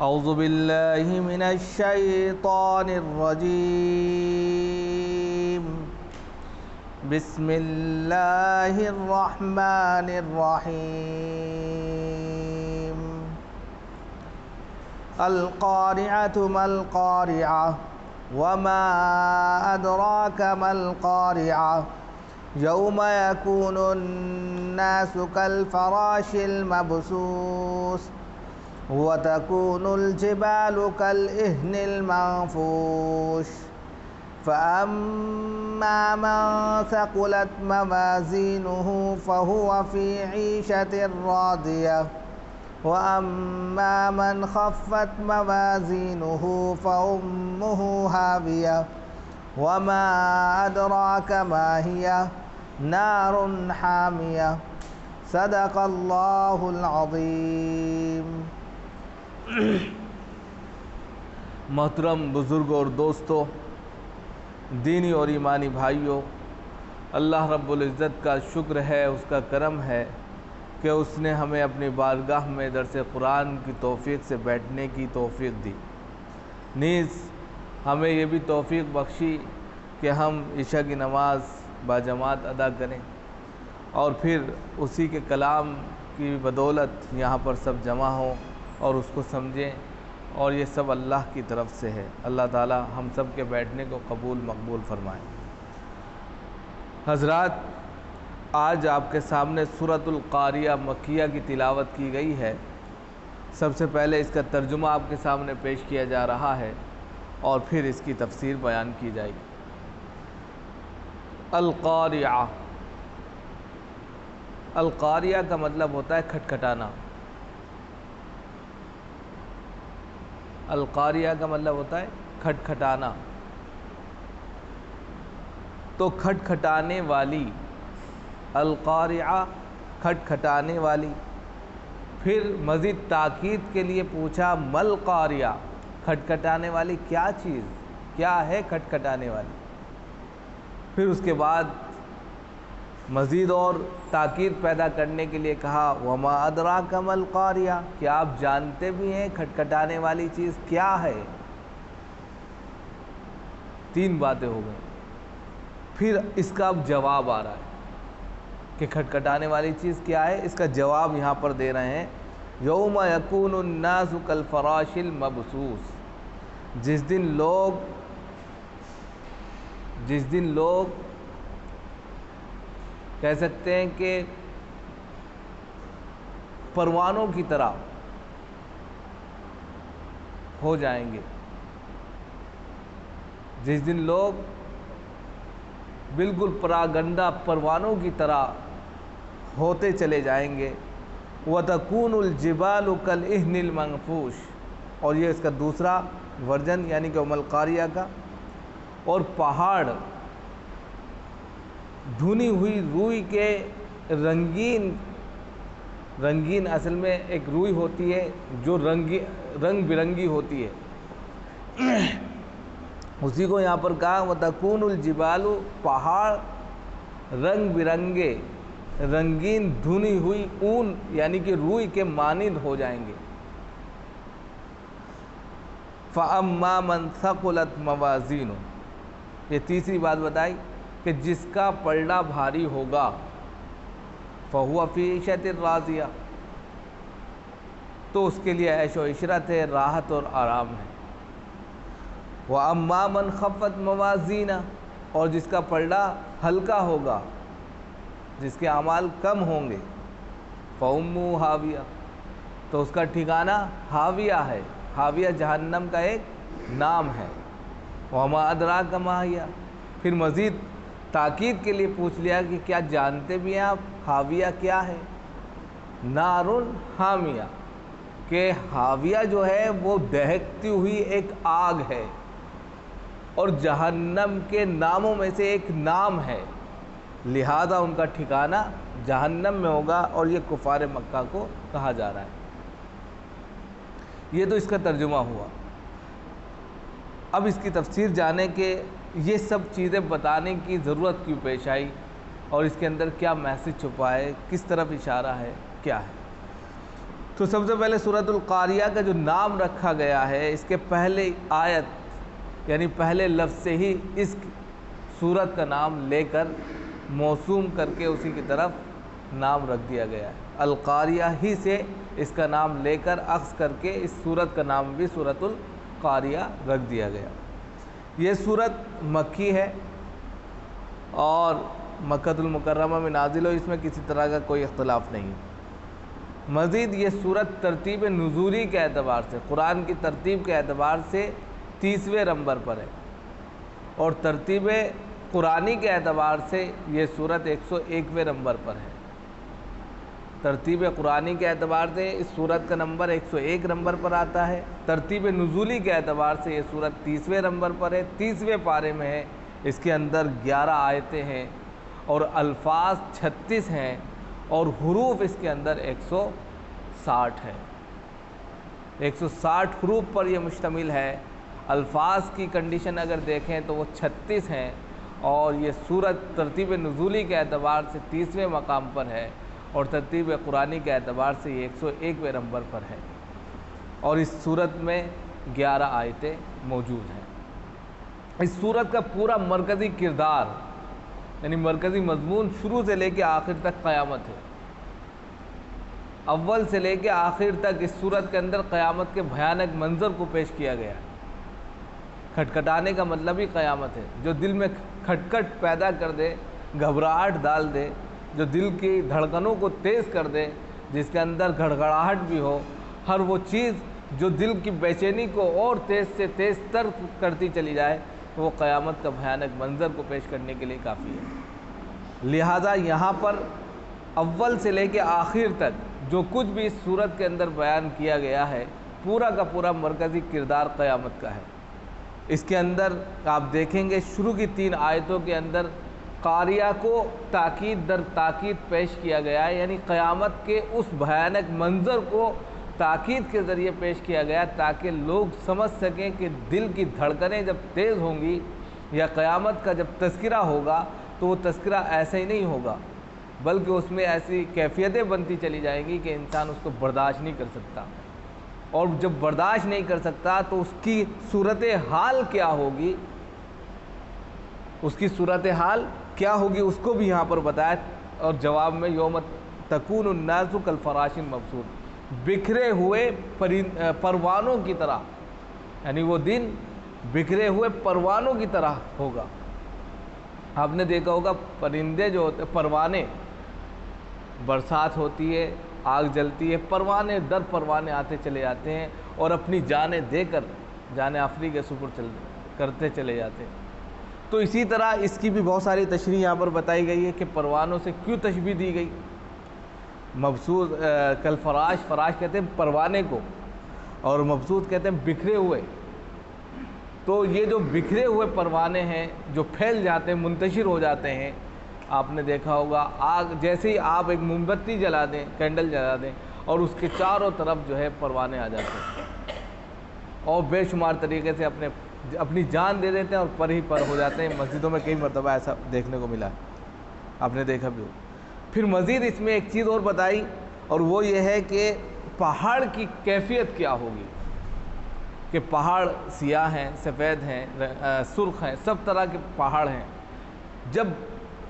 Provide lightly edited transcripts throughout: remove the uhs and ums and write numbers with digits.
اعوذ باللہ من الشیطان الرجیم بسم اللہ الرحمن الرحیم القارعۃ ما القارعۃ وما ادراک ما القارعۃ یوم یکون الناس کالفراش المبثوث وتكون الجبال كالعهن المنفوش فأما من ثقلت موازينه فهو في عيشة راضية وأما من خفت موازينه فأمه هاوية وما أدراك ما هي نار حامية صدق الله العظيم۔ محترم بزرگوں اور دوستوں، دینی اور ایمانی بھائیوں، اللہ رب العزت کا شکر ہے، اس کا کرم ہے کہ اس نے ہمیں اپنی بارگاہ میں درس قرآن کی توفیق سے بیٹھنے کی توفیق دی، نیز ہمیں یہ بھی توفیق بخشی کہ ہم عشاء کی نماز باجماعت ادا کریں اور پھر اسی کے کلام کی بدولت یہاں پر سب جمع ہوں اور اس کو سمجھیں، اور یہ سب اللہ کی طرف سے ہے۔ اللہ تعالی ہم سب کے بیٹھنے کو قبول مقبول فرمائے۔ حضرات، آج آپ کے سامنے سورۃ القاریہ مکیہ کی تلاوت کی گئی ہے۔ سب سے پہلے اس کا ترجمہ آپ کے سامنے پیش کیا جا رہا ہے اور پھر اس کی تفسیر بیان کی جائے گی۔ القاریہ، القاریہ کا مطلب ہوتا ہے کھٹکھٹانا۔ القاریہ کا مطلب ہوتا ہے کھٹکھٹانا، تو کھٹکھٹانے والی، القاریہ کھٹکھٹانے والی۔ پھر مزید تاکید کے لیے پوچھا مل قاریہ، کھٹکھٹانے والی کیا چیز، کیا ہے کھٹکھٹانے والی؟ پھر اس کے بعد مزید اور تاکید پیدا کرنے کے لیے کہا وما ادراک ما القاریہ، کیا آپ جانتے بھی ہیں کھٹکھٹانے والی چیز کیا ہے؟ تین باتیں ہو گئیں۔ پھر اس کا اب جواب آ رہا ہے کہ کھٹکھٹانے والی چیز کیا ہے، اس کا جواب یہاں پر دے رہے ہیں۔ یوم یکون الناس کالفراش المبثوث، جس دن لوگ کہہ سکتے ہیں کہ پروانوں کی طرح ہو جائیں گے، جس دن لوگ بالکل پراگندہ پروانوں کی طرح ہوتے چلے جائیں گے۔ وَتَكُونُ الْجِبَالُ كَالْعِهْنِ الْمَنفُوشِ، اور یہ اس کا دوسرا ورژن یعنی کہ ام القاریہ کا، اور پہاڑ دھنی ہوئی روئی کے رنگین اصل میں ایک روئی ہوتی ہے جو رنگ برنگی ہوتی ہے، اسی کو یہاں پر کہا وَتَكُونُ الْجِبَالُ، پہاڑ رنگ برنگے رنگین دھنی ہوئی اون یعنی کہ روئی کے مانند ہو جائیں گے۔ فَأَمَّا مَنْ ثَقُلَتْ مَوَازِينُهُ، یہ تیسری بات بتائی کہ جس کا پلڑا بھاری ہوگا فَهُوَ فِي عِيشَةٍ رَاضِيَةٍ، تو اس کے لیے عیش و عشرت ہے، راحت اور آرام ہے۔ وَأَمَّا مَنْ خَفَّتْ مَوَازِينُهُ، اور جس کا پلڑا ہلکا ہوگا، جس کے اعمال کم ہوں گے، فَأُمُّهُ هَاوِيَةٌ، تو اس کا ٹھکانہ ہاویہ ہے۔ ہاویہ جہنم کا ایک نام ہے۔ وَمَا أَدْرَاكَ مَا هِيَ، پھر مزید تاکید کے لیے پوچھ لیا کہ کیا جانتے بھی ہیں آپ ہاویہ کیا ہے؟ نار حامیہ، کہ ہاویہ جو ہے وہ دہکتی ہوئی ایک آگ ہے، اور جہنم کے ناموں میں سے ایک نام ہے، لہذا ان کا ٹھکانہ جہنم میں ہوگا، اور یہ کفار مکہ کو کہا جا رہا ہے۔ یہ تو اس کا ترجمہ ہوا۔ اب اس کی تفسیر جانے کے یہ سب چیزیں بتانے کی ضرورت کیوں پیش آئی، اور اس کے اندر کیا میسج چھپا ہے، کس طرف اشارہ ہے، کیا ہے؟ تو سب سے پہلے سورۃ القاریہ کا جو نام رکھا گیا ہے، اس کے پہلے آیت یعنی پہلے لفظ سے ہی اس سورت کا نام لے کر موسوم کر کے اسی کی طرف نام رکھ دیا گیا ہے۔ القاریہ ہی سے اس کا نام لے کر اخذ کر کے اس سورت کا نام بھی سورۃ القاریہ رکھ دیا گیا۔ یہ سورت مکی ہے اور مکۃ المکرمہ میں نازل ہو، اس میں کسی طرح کا کوئی اختلاف نہیں۔ مزید یہ سورت ترتیب نزولی کے اعتبار سے، قرآن کی ترتیب کے اعتبار سے 30ویں نمبر پر ہے، اور ترتیب قرآنی کے اعتبار سے یہ سورت 101ویں نمبر پر ہے۔ ترتیب قرآنی کے اعتبار سے اس سورت کا نمبر 101 نمبر پر آتا ہے، ترتیب نزولی کے اعتبار سے یہ سورت 30ویں نمبر پر ہے، 30ویں پارے میں ہے۔ اس کے اندر 11 آیتیں ہیں اور الفاظ 36 ہیں، اور حروف اس کے اندر 160 ہے۔ 160 حروف پر یہ مشتمل ہے۔ الفاظ کی کنڈیشن اگر دیکھیں تو وہ 36 ہیں، اور یہ سورت ترتیب نزولی کے اعتبار سے 30ویں مقام پر ہے، اور ترتیب قرآنی کے اعتبار سے یہ 101ویں نمبر پر ہے، اور اس سورت میں 11 آیتیں موجود ہیں۔ اس سورت کا پورا مرکزی کردار یعنی مرکزی مضمون شروع سے لے کے آخر تک قیامت ہے۔ اول سے لے کے آخر تک اس سورت کے اندر قیامت کے بھیانک منظر کو پیش کیا گیا ہے۔ کھٹکھٹانے کا مطلب ہی قیامت ہے، جو دل میں کھٹکھٹ پیدا کر دے، گھبراہٹ ڈال دے، جو دل کی دھڑکنوں کو تیز کر دے، جس کے اندر گھڑگھڑاہٹ بھی ہو، ہر وہ چیز جو دل کی بے چینی کو اور تیز سے تیز تر کرتی چلی جائے، تو وہ قیامت کا بھیانک منظر کو پیش کرنے کے لیے کافی ہے۔ لہٰذا یہاں پر اول سے لے کے آخر تک جو کچھ بھی اس سورت کے اندر بیان کیا گیا ہے، پورا کا پورا مرکزی کردار قیامت کا ہے۔ اس کے اندر آپ دیکھیں گے شروع کی 3 آیتوں کے اندر قاریہ کو تاکید در تاکید پیش کیا گیا ہے، یعنی قیامت کے اس بھیانک منظر کو تاکید کے ذریعے پیش کیا گیا، تاکہ لوگ سمجھ سکیں کہ دل کی دھڑکنیں جب تیز ہوں گی یا قیامت کا جب تذکرہ ہوگا تو وہ تذکرہ ایسا ہی نہیں ہوگا، بلکہ اس میں ایسی کیفیتیں بنتی چلی جائیں گی کہ انسان اس کو برداشت نہیں کر سکتا، اور جب برداشت نہیں کر سکتا تو اس کی صورتحال کیا ہوگی، اس کی صورتحال کیا ہوگی اس کو بھی یہاں پر بتایا، اور جواب میں یوم تکون الناس کالفراش المبثوث، بکھرے ہوئے پروانوں کی طرح، یعنی وہ دن بکھرے ہوئے پروانوں کی طرح ہوگا۔ آپ نے دیکھا ہوگا پرندے جو ہوتے پروانے، برسات ہوتی ہے، آگ جلتی ہے، پروانے در پروانے آتے چلے جاتے ہیں اور اپنی جانیں دے کر جان آفری کے سپر کرتے چلے جاتے ہیں۔ تو اسی طرح اس کی بھی بہت ساری تشریح یہاں پر بتائی گئی ہے کہ پروانوں سے کیوں تشبیہ دی گئی۔ مبثوث کالفراش، فراش کہتے ہیں پروانے کو، اور مبثوث کہتے ہیں بکھرے ہوئے۔ تو یہ جو بکھرے ہوئے پروانے ہیں جو پھیل جاتے ہیں، منتشر ہو جاتے ہیں، آپ نے دیکھا ہوگا آگ جیسے ہی آپ ایک موم بتی جلا دیں، کینڈل جلا دیں، اور اس کے چاروں طرف جو ہے پروانے آ جاتے ہیں، اور بے شمار طریقے سے اپنی جان دے دیتے ہیں اور پر ہی پر ہو جاتے ہیں۔ مسجدوں میں کئی مرتبہ ایسا دیکھنے کو ملا ہے، آپ نے دیکھا بھی ہو۔ پھر مزید اس میں ایک چیز اور بتائی، اور وہ یہ ہے کہ پہاڑ کی کیفیت کیا ہوگی، کہ پہاڑ سیاہ ہیں، سفید ہیں، سرخ ہیں، سب طرح کے پہاڑ ہیں۔ جب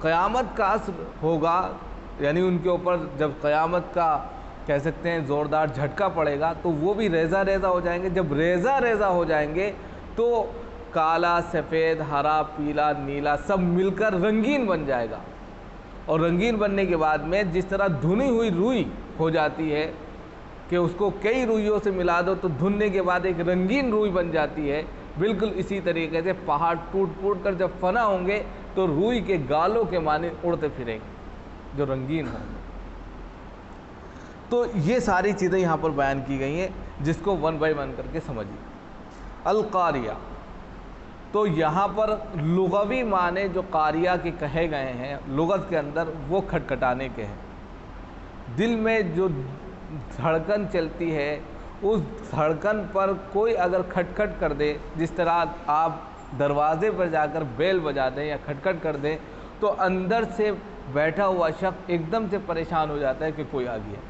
قیامت کا عصر ہوگا، یعنی ان کے اوپر جب قیامت کا کہہ سکتے ہیں زوردار جھٹکا پڑے گا، تو وہ بھی ریزہ ریزہ ہو جائیں گے۔ جب ریزہ ریزہ ہو جائیں گے تو کالا، سفید، ہرا، پیلا، نیلا سب مل کر رنگین بن جائے گا، اور رنگین بننے کے بعد میں جس طرح دھنی ہوئی روئی ہو جاتی ہے کہ اس کو کئی روئیوں سے ملا دو تو دھننے کے بعد ایک رنگین روئی بن جاتی ہے، بالکل اسی طریقے سے پہاڑ ٹوٹ پھوٹ کر جب فنا ہوں گے تو روئی کے گالوں کے معنی اڑتے پھریں گے جو رنگین ہوں گے۔ تو یہ ساری چیزیں یہاں پر بیان کی گئی ہیں، جس کو 1 بائی 1 کر کے سمجھیے۔ القاریہ، تو یہاں پر لغوی معنی جو قاریہ کے کہے گئے ہیں لغت کے اندر، وہ کھٹکھٹانے کے ہیں۔ دل میں جو دھڑکن چلتی ہے، اس دھڑکن پر کوئی اگر کھٹکھٹ کر دے، جس طرح آپ دروازے پر جا کر بیل بجا دیں یا کھٹکھٹ کر دیں، تو اندر سے بیٹھا ہوا شخص ایک دم سے پریشان ہو جاتا ہے کہ کوئی آ گیا،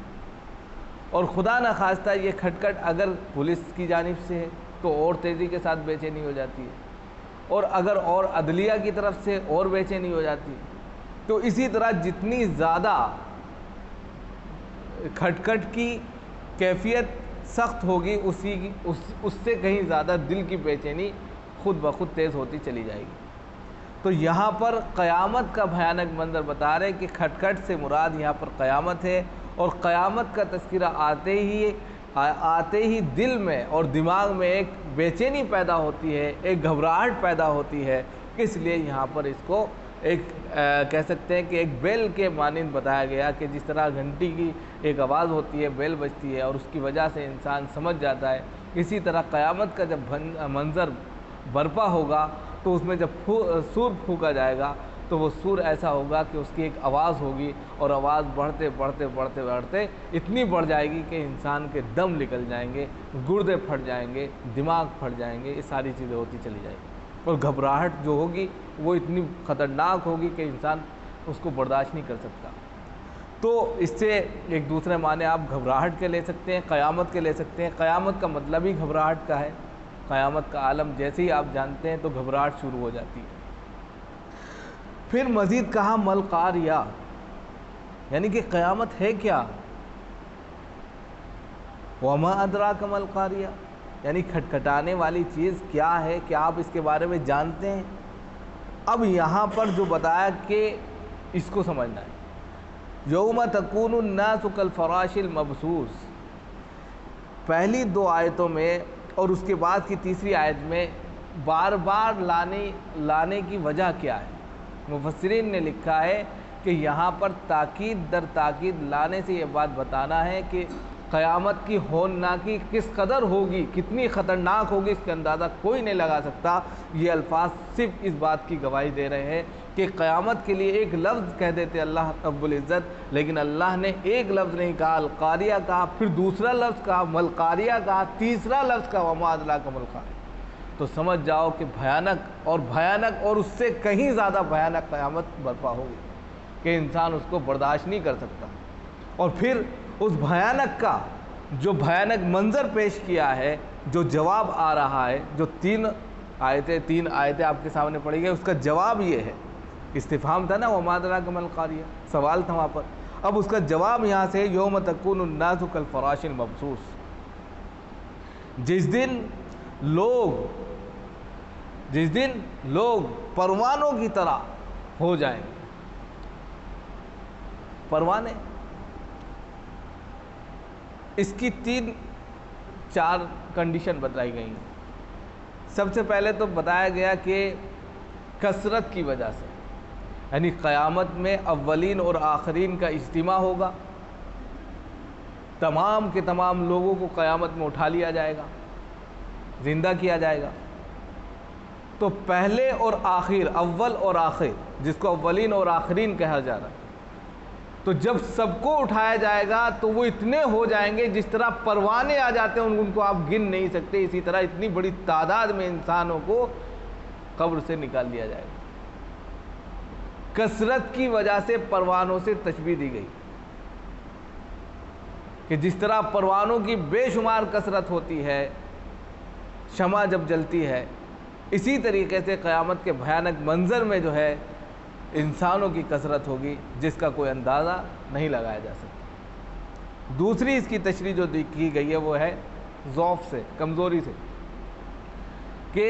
اور خدا نہ خواستہ یہ کھٹکھٹ اگر پولیس کی جانب سے ہے تو اور تیزی کے ساتھ بے چینی ہو جاتی ہے، اور اگر اور عدلیہ کی طرف سے اور بے چینی ہو جاتی ہے۔ تو اسی طرح جتنی زیادہ کھٹکھٹ کی کیفیت سخت ہوگی اس سے کہیں زیادہ دل کی بے چینی خود بخود تیز ہوتی چلی جائے گی۔ تو یہاں پر قیامت کا بھیانک منظر بتا رہے کہ کھٹکھٹ سے مراد یہاں پر قیامت ہے، اور قیامت کا تذکرہ آتے ہی دل میں اور دماغ میں ایک بے چینی پیدا ہوتی ہے، ایک گھبراہٹ پیدا ہوتی ہے۔ اس لیے یہاں پر اس کو ایک کہہ سکتے ہیں کہ ایک بیل کے مانند بتایا گیا کہ جس طرح گھنٹی کی ایک آواز ہوتی ہے، بیل بجتی ہے اور اس کی وجہ سے انسان سمجھ جاتا ہے، اسی طرح قیامت کا جب منظر برپا ہوگا تو اس میں جب سور پھونکا جائے گا تو وہ سور ایسا ہوگا کہ اس کی ایک آواز ہوگی، اور آواز بڑھتے بڑھتے بڑھتے بڑھتے اتنی بڑھ جائے گی کہ انسان کے دم نکل جائیں گے، گردے پھٹ جائیں گے، دماغ پھٹ جائیں گے، یہ ساری چیزیں ہوتی چلی جائیں گی، اور گھبراہٹ جو ہوگی وہ اتنی خطرناک ہوگی کہ انسان اس کو برداشت نہیں کر سکتا۔ تو اس سے ایک دوسرے معنی آپ گھبراہٹ کے لے سکتے ہیں، قیامت کے لے سکتے ہیں۔ قیامت کا مطلب ہی گھبراہٹ کا ہے، قیامت کا عالم جیسے ہی آپ جانتے ہیں تو گھبراہٹ شروع ہو جاتی ہے۔ پھر مزید کہا مل قاریہ، یعنی کہ قیامت ہے کیا؟ وما ادراک مل قاریہ، یعنی کھٹکھٹانے والی چیز کیا ہے، کیا آپ اس کے بارے میں جانتے ہیں؟ اب یہاں پر جو بتایا کہ اس کو سمجھنا ہے، یوم تکون الناس کالفراش المبثوث، پہلی دو آیتوں میں اور اس کے بعد کی تیسری آیت میں بار بار لانے کی وجہ کیا ہے؟ مفسرین نے لکھا ہے کہ یہاں پر تاکید در تاکید لانے سے یہ بات بتانا ہے کہ قیامت کی ہولناکی کس قدر ہوگی، کتنی خطرناک ہوگی، اس کا اندازہ کوئی نہیں لگا سکتا۔ یہ الفاظ صرف اس بات کی گواہی دے رہے ہیں کہ قیامت کے لیے ایک لفظ کہہ دیتے اللہ رب العزت، لیکن اللہ نے ایک لفظ نہیں کہا، القاریہ کہا، پھر دوسرا لفظ کہا مل قاریہ کہا، تیسرا لفظ کہا وما ادراک مل قاریہ۔ تو سمجھ جاؤ کہ بھیانک اور اس سے کہیں زیادہ بھیانک قیامت برپا ہوگی کہ انسان اس کو برداشت نہیں کر سکتا۔ اور پھر اس بھیانک کا جو بھیانک منظر پیش کیا ہے، جو جواب آ رہا ہے، جو تین آیتیں آپ کے سامنے پڑھی گئی، اس کا جواب یہ ہے، استفہام تھا نا وما ادراک ما القاریہ، سوال تھا وہاں پر، اب اس کا جواب یہاں سے یوم تکون الناس کالفراش المبثوث، جس دن لوگ پروانوں کی طرح ہو جائیں گے۔ پروانے، اس کی 3-4 کنڈیشن بتائی گئی ہیں۔ سب سے پہلے تو بتایا گیا کہ کثرت کی وجہ سے، یعنی قیامت میں اولین اور آخرین کا اجتماع ہوگا، تمام کے تمام لوگوں کو قیامت میں اٹھا لیا جائے گا، زندہ کیا جائے گا۔ تو پہلے اور آخر، اول اور آخر، جس کو اولین اور آخرین کہا جا رہا ہے، تو جب سب کو اٹھایا جائے گا تو وہ اتنے ہو جائیں گے جس طرح پروانے آ جاتے ہیں، ان کو آپ گن نہیں سکتے، اسی طرح اتنی بڑی تعداد میں انسانوں کو قبر سے نکال دیا جائے گا۔ کثرت کی وجہ سے پروانوں سے تشبیہ دی گئی کہ جس طرح پروانوں کی بے شمار کثرت ہوتی ہے شمع جب جلتی ہے، اسی طریقے سے قیامت کے بھیانک منظر میں جو ہے انسانوں کی کثرت ہوگی جس کا کوئی اندازہ نہیں لگایا جا سکتا۔ دوسری اس کی تشریح جو کی گئی ہے وہ ہے ضعف سے، کمزوری سے، کہ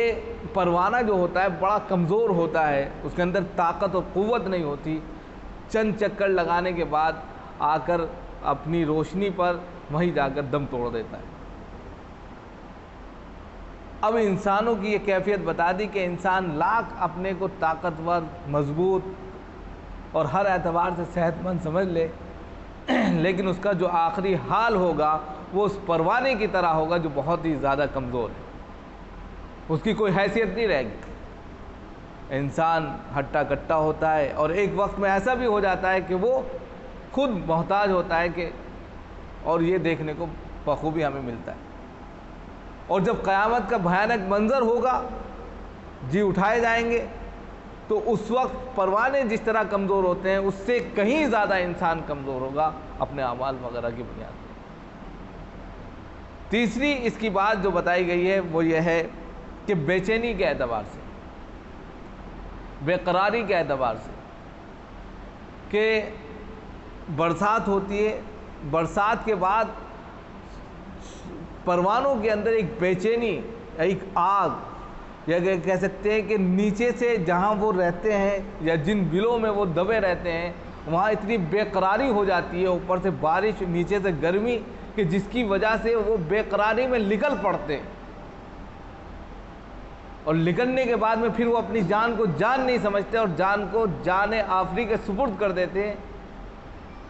پروانہ جو ہوتا ہے بڑا کمزور ہوتا ہے، اس کے اندر طاقت اور قوت نہیں ہوتی، چند چکر لگانے کے بعد آ کر اپنی روشنی پر وہیں جا کر دم توڑ دیتا ہے۔ اب انسانوں کی یہ کیفیت بتا دی کہ انسان لاکھ اپنے کو طاقتور، مضبوط اور ہر اعتبار سے صحت مند سمجھ لے، لیکن اس کا جو آخری حال ہوگا وہ اس پروانے کی طرح ہوگا جو بہت ہی زیادہ کمزور ہے، اس کی کوئی حیثیت نہیں رہے گی۔ انسان ہٹا کٹا ہوتا ہے، اور ایک وقت میں ایسا بھی ہو جاتا ہے کہ وہ خود محتاج ہوتا ہے کہ، اور یہ دیکھنے کو بخوبی ہمیں ملتا ہے۔ اور جب قیامت کا بھیانک منظر ہوگا، جی اٹھائے جائیں گے، تو اس وقت پروانے جس طرح کمزور ہوتے ہیں اس سے کہیں زیادہ انسان کمزور ہوگا اپنے اعمال وغیرہ کی بنیاد پر۔ تیسری اس کی بات جو بتائی گئی ہے وہ یہ ہے کہ بے چینی کے اعتبار سے، بے قراری کے اعتبار سے، کہ برسات ہوتی ہے، برسات کے بعد پروانوں کے اندر ایک بے چینی، ایک آگ، یا کہہ سکتے ہیں کہ نیچے سے جہاں وہ رہتے ہیں یا جن بلوں میں وہ دبے رہتے ہیں وہاں اتنی بے قراری ہو جاتی ہے، اوپر سے بارش، نیچے سے گرمی، کہ جس کی وجہ سے وہ بے قراری میں نکل پڑتے ہیں، اور نکلنے کے بعد میں پھر وہ اپنی جان کو جان نہیں سمجھتے اور جان کو جان آفری کے سپرد کر دیتے ہیں۔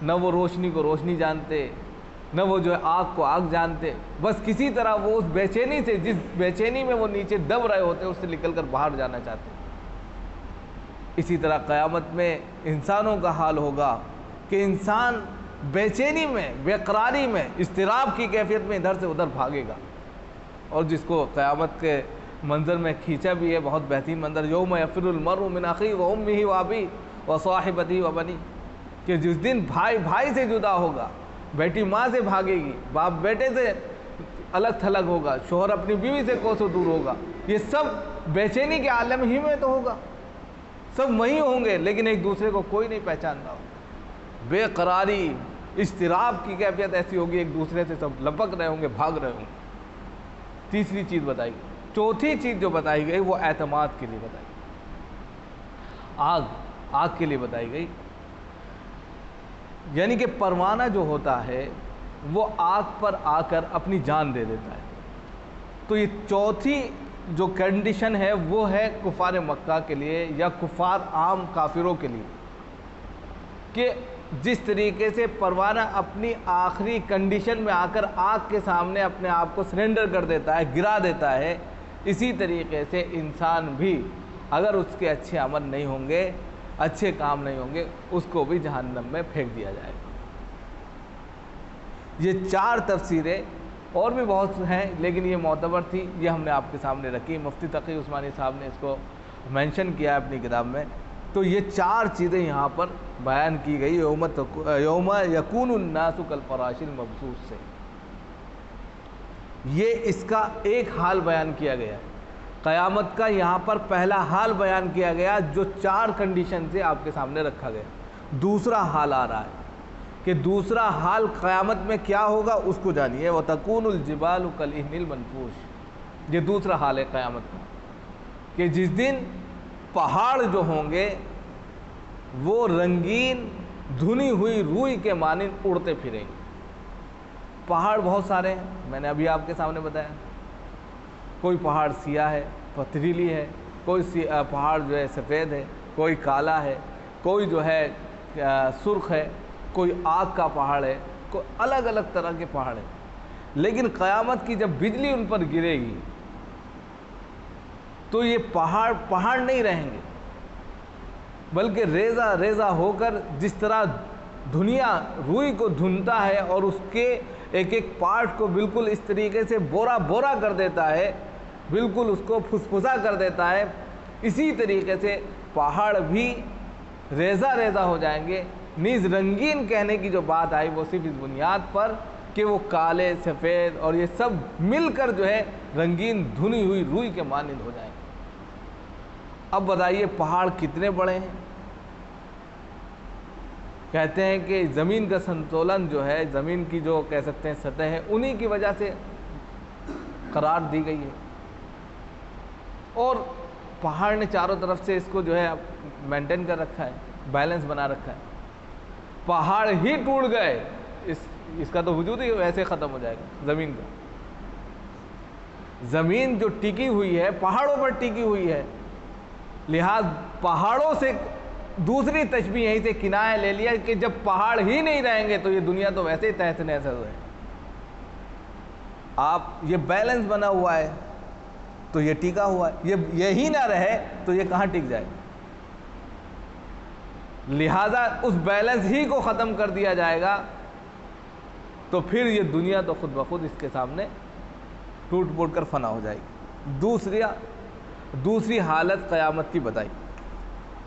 نہ وہ روشنی کو روشنی جانتے، نہ وہ جو ہے آگ کو آگ جانتے، بس کسی طرح وہ اس بے چینی سے، جس بے چینی میں وہ نیچے دب رہے ہوتے ہیں، اس سے نکل کر باہر جانا چاہتے ہیں۔ اسی طرح قیامت میں انسانوں کا حال ہوگا کہ انسان بے چینی میں، بے قراری میں، اضطراب کی کیفیت میں ادھر سے ادھر بھاگے گا، اور جس کو قیامت کے منظر میں کھینچا بھی ہے، بہت بہترین منظر، یوم یفر المرء من اخیہ وامہ وابیہ وصاحبتہ وبنیہ، کہ جس دن بھائی بھائی سے جدا ہوگا، بیٹی ماں سے بھاگے گی، باپ بیٹے سے الگ تھلگ ہوگا، شوہر اپنی بیوی سے کوسوں دور ہوگا، یہ سب بے چینی کے عالم ہی میں تو ہوگا، سب وہیں ہوں گے، لیکن ایک دوسرے کو کوئی نہیں پہچان رہا ہوگا، بے قراری، اضطراب کی کیفیت ایسی ہوگی، ایک دوسرے سے سب لپک رہے ہوں گے، بھاگ رہے ہوں گے۔ تیسری چیز بتائی گئی۔ چوتھی چیز جو بتائی گئی وہ اعتماد کے لیے بتائی گئی، آگ کے لیے بتائی گئی، یعنی کہ پروانہ جو ہوتا ہے وہ آگ پر آ کر اپنی جان دے دیتا ہے۔ تو یہ چوتھی جو کنڈیشن ہے وہ ہے کفار مکہ کے لیے یا کفار عام کافروں کے لیے، کہ جس طریقے سے پروانہ اپنی آخری کنڈیشن میں آ کر آگ کے سامنے اپنے آپ کو سرنڈر کر دیتا ہے، گرا دیتا ہے، اسی طریقے سے انسان بھی اگر اس کے اچھے عمل نہیں ہوں گے، اچھے کام نہیں ہوں گے، اس کو بھی جہنم میں پھینک دیا جائے گا۔ یہ چار تفسیریں اور بھی بہت ہیں، لیکن یہ معتبر تھی، یہ ہم نے آپ کے سامنے رکھی۔ مفتی تقی عثمانی صاحب نے اس کو مینشن کیا ہے اپنی کتاب میں۔ تو یہ چار چیزیں یہاں پر بیان کی گئی یوم یکون الناس کالفراش المبثوث سے، یہ اس کا ایک حال بیان کیا گیا ہے۔ قیامت کا یہاں پر پہلا حال بیان کیا گیا جو چار کنڈیشن سے آپ کے سامنے رکھا گیا۔ دوسرا حال آ رہا ہے کہ دوسرا حال قیامت میں کیا ہوگا اس کو جانیے۔ وَتَكُونُ الْجِبَالُ كَالْعِهْنِ الْمَنْفُوشِ، یہ دوسرا حال ہے قیامت کا، کہ جس دن پہاڑ جو ہوں گے وہ رنگین دھنی ہوئی روئی کے مانند اڑتے پھریں گے۔ پہاڑ بہت سارے ہیں، میں نے ابھی آپ کے سامنے بتایا، کوئی پہاڑ سیاہ ہے، پتھریلی ہے، کوئی پہاڑ جو ہے سفید ہے، کوئی کالا ہے، کوئی جو ہے سرخ ہے، کوئی آگ کا پہاڑ ہے، کوئی الگ الگ طرح کے پہاڑ ہیں۔ لیکن قیامت کی جب بجلی ان پر گرے گی تو یہ پہاڑ نہیں رہیں گے، بلکہ ریزہ ریزہ ہو کر جس طرح دنیا روئی کو دھنتا ہے اور اس کے ایک ایک پارٹ کو بالکل اس طریقے سے بورا بورا کر دیتا ہے، بالکل اس کو پھسپھسا کر دیتا ہے، اسی طریقے سے پہاڑ بھی ریزہ ریزہ ہو جائیں گے۔ نیز رنگین کہنے کی جو بات آئی وہ صرف اس بنیاد پر کہ وہ کالے، سفید اور یہ سب مل کر جو ہے رنگین دھنی ہوئی روئی کے مانند ہو جائیں گے۔ اب بتائیے پہاڑ کتنے بڑے ہیں؟ کہتے ہیں کہ زمین کا سنتولن جو ہے، زمین کی جو کہہ سکتے ہیں سطح ہے، انہی کی وجہ سے قرار دی گئی ہے، اور پہاڑ نے چاروں طرف سے اس کو جو ہے مینٹین کر رکھا ہے، بیلنس بنا رکھا ہے۔ پہاڑ ہی ٹوٹ گئے اس کا تو وجود ہی ویسے ختم ہو جائے گا۔ زمین کا، زمین جو ٹکی ہوئی ہے پہاڑوں پر ٹکی ہوئی ہے، لہذا پہاڑوں سے دوسری تشبیہ یہیں سے کنایہ لے لیا کہ جب پہاڑ ہی نہیں رہیں گے تو یہ دنیا تو ویسے ہی تحت نحس ہے۔ آپ یہ بیلنس بنا ہوا ہے تو یہ ٹکا ہوا ہے، یہی نہ رہے تو یہ کہاں ٹک جائے؟ لہذا اس بیلنس ہی کو ختم کر دیا جائے گا تو پھر یہ دنیا تو خود بخود اس کے سامنے ٹوٹ پھوٹ کر فنا ہو جائے گی۔ دوسری حالت قیامت کی بتائی،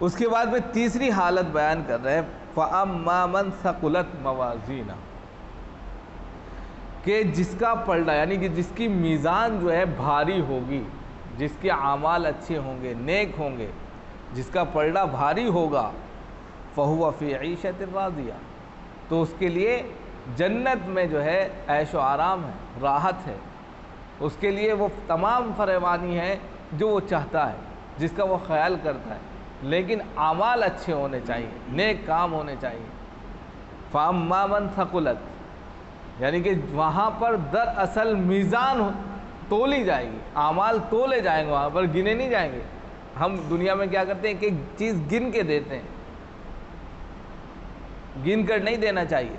اس کے بعد میں تیسری حالت بیان کر رہے ہیں، فَأَمَّا مَنْ ثَقُلَتْ مَوَازِينُهُ، کہ جس کا پلڑا یعنی کہ جس کی میزان جو ہے بھاری ہوگی، جس کے اعمال اچھے ہوں گے، نیک ہوں گے، جس کا پلڑا بھاری ہوگا، فَهُوَ فِي عِيشَةٍ رَاضِيَةٍ، تو اس کے لیے جنت میں جو ہے عیش و آرام ہے، راحت ہے، اس کے لیے وہ تمام فراوانی ہے جو وہ چاہتا ہے، جس کا وہ خیال کرتا ہے، لیکن اعمال اچھے ہونے چاہیے، نیک کام ہونے چاہیے۔ فَأَمَّا مَنْ ثَقُلَتْ، یعنی کہ وہاں پر دراصل میزان تولی جائے گی، اعمال تولے جائیں گے، وہاں پر گنے نہیں جائیں گے۔ ہم دنیا میں کیا کرتے ہیں کہ چیز گن کے دیتے ہیں، گن کر نہیں دینا چاہیے۔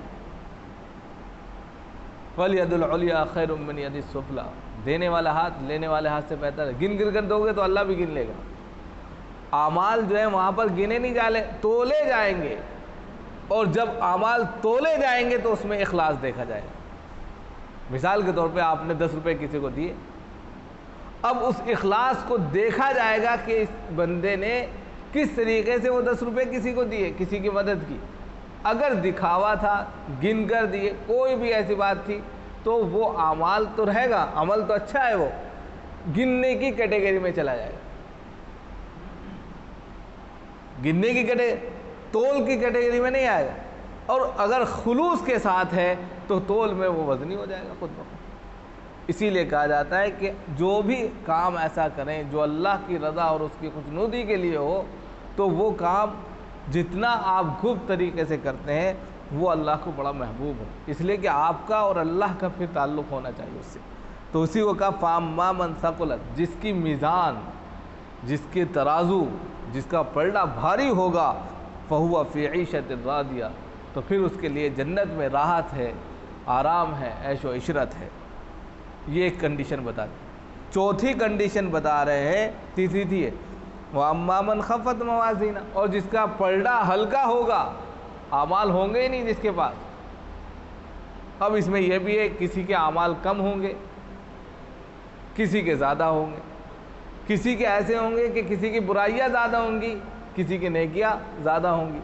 وَالْيَدُ الْعُلْيَا خَيْرٌ مِّنْ يَدِ السُّفْلَىٰ، دینے والا ہاتھ لینے والے ہاتھ سے بہتر ہے۔ گن گر کر دو گے تو اللہ بھی گن لے گا۔ اعمال جو ہے وہاں پر گنے نہیں جائے، تولے جائیں گے، اور جب اعمال تولے جائیں گے تو اس میں اخلاص دیکھا جائے گا۔ مثال کے طور پہ آپ نے 10 روپے کسی کو دیے، اب اس اخلاص کو دیکھا جائے گا کہ اس بندے نے کس طریقے سے وہ 10 روپے کسی کو دیے، کسی کی مدد کی۔ اگر دکھاوا تھا، گن کر دیے، کوئی بھی ایسی بات تھی، تو وہ اعمال تو رہے گا، عمل تو اچھا ہے، وہ گننے کی کیٹیگری میں چلا جائے گا، گننے کی تول کی کیٹیگری میں نہیں آئے گا۔ اور اگر خلوص کے ساتھ ہے تو تول میں وہ وزنی ہو جائے گا خود بخود۔ اسی لیے کہا جاتا ہے کہ جو بھی کام ایسا کریں جو اللہ کی رضا اور اس کی خوشنودی کے لیے ہو، تو وہ کام جتنا آپ گپت طریقے سے کرتے ہیں وہ اللہ کو بڑا محبوب ہے، اس لیے کہ آپ کا اور اللہ کا پھر تعلق ہونا چاہیے اس سے۔ تو اسی کو کہا فَأَمَّا مَنْ ثَقُلَتْ، جس کی میزان، جس کے ترازو، جس کا پلڑا بھاری ہوگا، فَهُوَ فِي عِيشَةٍ رَاضِيَةٍ، تو پھر اس کے لیے جنت میں راحت ہے، آرام ہے، عیش و عشرت ہے۔ یہ ایک کنڈیشن بتا دی۔ چوتھی کنڈیشن بتا رہے ہیں، تیسری تھی ہے وَأَمَّا مَنْ خَفَّتْ مَوَازِينُهُ، اور جس کا پلڑا ہلکا ہوگا، اعمال ہوں گے ہی نہیں جس کے پاس۔ اب اس میں یہ بھی ہے کسی کے اعمال کم ہوں گے، کسی کے زیادہ ہوں گے، کسی کے ایسے ہوں گے کہ کسی کی برائیاں زیادہ ہوں گی، کسی کی نیکیاں زیادہ ہوں گی۔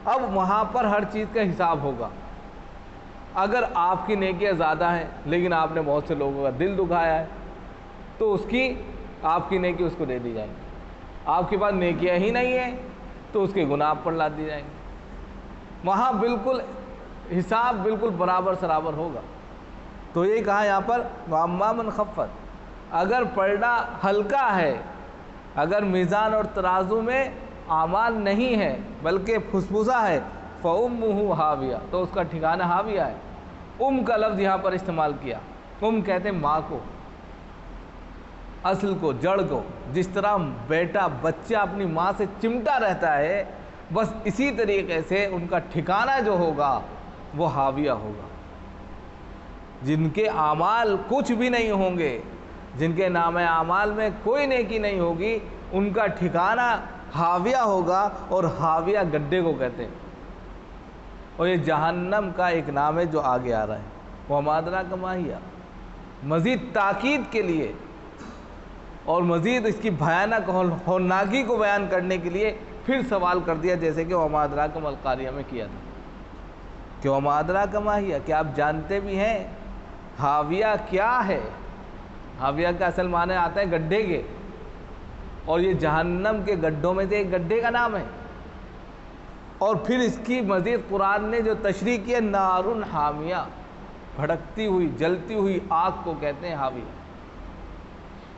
اب وہاں پر ہر چیز کا حساب ہوگا۔ اگر آپ کی نیکیاں زیادہ ہیں لیکن آپ نے بہت سے لوگوں کا دل دکھایا ہے، تو اس کی آپ کی نیکی اس کو دے دی جائیں گی۔ آپ کے پاس نیکیاں ہی نہیں ہیں تو اس کے گناہ پر لاد دی جائیں گے۔ وہاں بالکل حساب بالکل برابر سرابر ہوگا۔ تو یہ کہا یہاں پر وَأَمَّا مَنْ خَفَّتْ، اگر پلڑا ہلکا ہے، اگر میزان اور ترازو میں اعمال نہیں ہے بلکہ پھسپھسا ہے، فَأُمُّهُ هَاوِيَةٌ، تو اس کا ٹھکانہ ہاویہ ہے۔ کا لفظ یہاں پر استعمال کیا، کہتے ہیں ماں کو، اصل کو، جڑ کو۔ جس طرح بیٹا بچہ اپنی ماں سے چمٹا رہتا ہے، بس اسی طریقے سے ان کا ٹھکانہ جو ہوگا وہ ہاویہ ہوگا۔ جن کے اعمال کچھ بھی نہیں ہوں گے، جن کے نام اعمال میں کوئی نیکی نہیں ہوگی، ان کا ٹھکانہ ہاویہ ہوگا، اور ہاویہ گڈھے کو کہتے ہیں۔ اور یہ جہنم کا ایک نام ہے جو آگے آ رہا ہے، وَمَا أَدْرَاكَ مَا هِيَ، مزید تاکید کے لیے اور مزید اس کی بھیانک ہولناکی کو بیان کرنے کے لیے پھر سوال کر دیا، جیسے کہ وَمَا أَدْرَاكَ مَا الْقَارِعَۃُ میں کیا تھا کہ وَمَا أَدْرَاكَ مَا هِيَ، کہ آپ جانتے بھی ہیں ہاویہ کیا ہے۔ ہاویہ کا اصل معنی آتا ہے گڈھے کے، اور یہ جہنم کے گڈھوں میں سے ایک گڈھے کا نام ہے۔ اور پھر اس کی مزید قرآن نے جو تشریح کی ہے، نارٌ حامیہ، بھڑکتی ہوئی جلتی ہوئی آگ کو کہتے ہیں ہاویہ،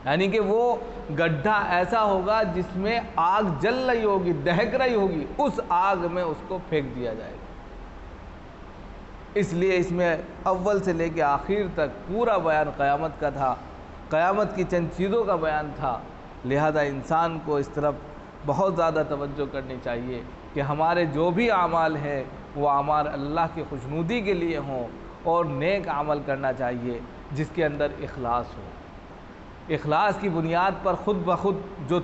یعنی کہ وہ گڈھا ایسا ہوگا جس میں آگ جل رہی ہوگی، دہک رہی ہوگی، اس آگ میں اس کو پھینک دیا جائے گا۔ اس لیے اس میں اول سے لے کے آخر تک پورا بیان قیامت کا تھا، قیامت کی چند چیزوں کا بیان تھا۔ لہذا انسان کو اس طرف بہت زیادہ توجہ کرنی چاہیے کہ ہمارے جو بھی اعمال ہیں وہ اعمال اللہ کی خوشنودی کے لیے ہوں، اور نیک عمل کرنا چاہیے جس کے اندر اخلاص ہو۔ اخلاص کی بنیاد پر خود بخود جو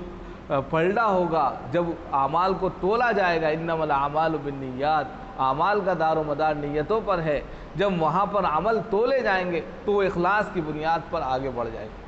پلڑا ہوگا، جب اعمال کو تولا جائے گا، انما الاعمال بالنیات، اعمال کا دار و مدار نیتوں پر ہے، جب وہاں پر عمل تولے جائیں گے تو وہ اخلاص کی بنیاد پر آگے بڑھ جائے گا۔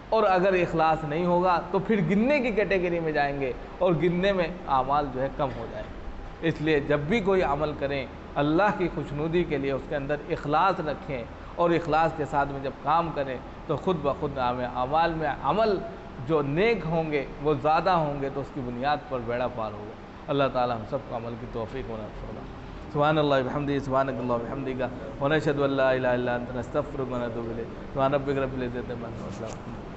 اور اگر اخلاص نہیں ہوگا تو پھر گننے کی کیٹیگری میں جائیں گے، اور گننے میں اعمال جو ہے کم ہو جائیں گے۔ اس لیے جب بھی کوئی عمل کریں اللہ کی خوشنودی کے لیے اس کے اندر اخلاص رکھیں، اور اخلاص کے ساتھ میں جب کام کریں تو خود بخود اعمال میں عمل جو نیک ہوں گے وہ زیادہ ہوں گے، تو اس کی بنیاد پر بیڑا پار ہوگا۔ اللہ تعالی ہم سب کو عمل کی توفیق ونصیب فرمائے۔ سبحان اللہ بحمدہ، سبحانک اللہ بحمدک، ونشہد ان لا الہ الا انت، نستغفرک ونتوب الیک۔ سبحان ربک رب العزۃ عما یصفون۔